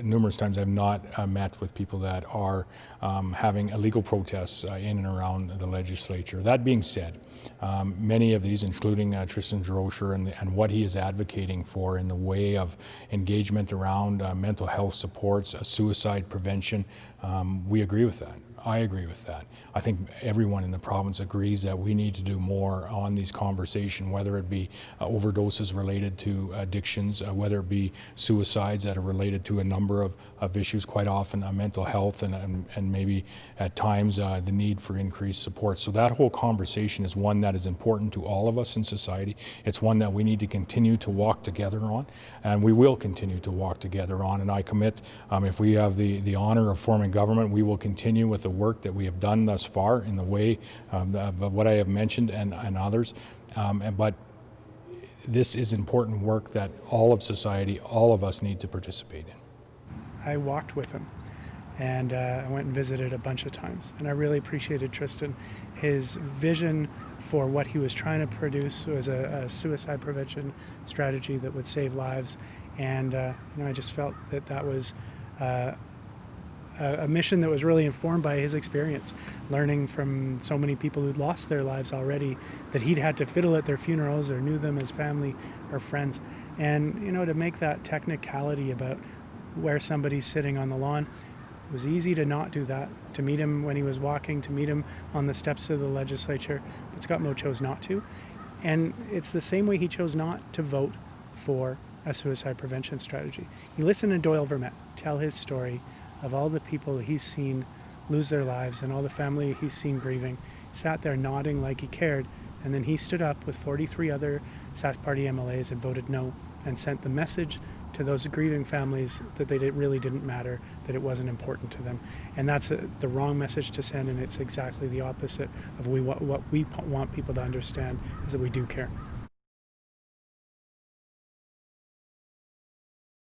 numerous times I've not met with people that are having illegal protests in and around the legislature. That being said, many of these, including Tristen Durocher and what he is advocating for in the way of engagement around mental health supports, suicide prevention, we agree with that. I agree with that. I think everyone in the province agrees that we need to do more on these conversations, whether it be overdoses related to addictions, whether it be suicides that are related to a number of issues, quite often mental health and maybe at times the need for increased support. So that whole conversation is one that is important to all of us in society. It's one that we need to continue to walk together on, and we will continue to walk together on. And I commit, if we have the honor of forming government, we will continue with the work that we have done thus far in the way of what I have mentioned and others. But this is important work that all of society, all of us need to participate in. I walked with him, and I went and visited a bunch of times, and I really appreciated Tristen. His vision for what he was trying to produce was a suicide prevention strategy that would save lives, and I just felt that was a mission that was really informed by his experience, learning from so many people who'd lost their lives already, that he'd had to fiddle at their funerals or knew them as family or friends. And, to make that technicality about where somebody's sitting on the lawn, it was easy to not do that, to meet him when he was walking, to meet him on the steps of the legislature, but Scott Moe chose not to. And it's the same way he chose not to vote for a suicide prevention strategy. You listen to Doyle Vermette tell his story of all the people he's seen lose their lives and all the family he's seen grieving. He sat there nodding like he cared, and then he stood up with 43 other Sask Party MLAs and voted no, and sent the message to those grieving families that it really didn't matter, that it wasn't important to them. And that's the wrong message to send, and it's exactly the opposite of what we want people to understand, is that we do care.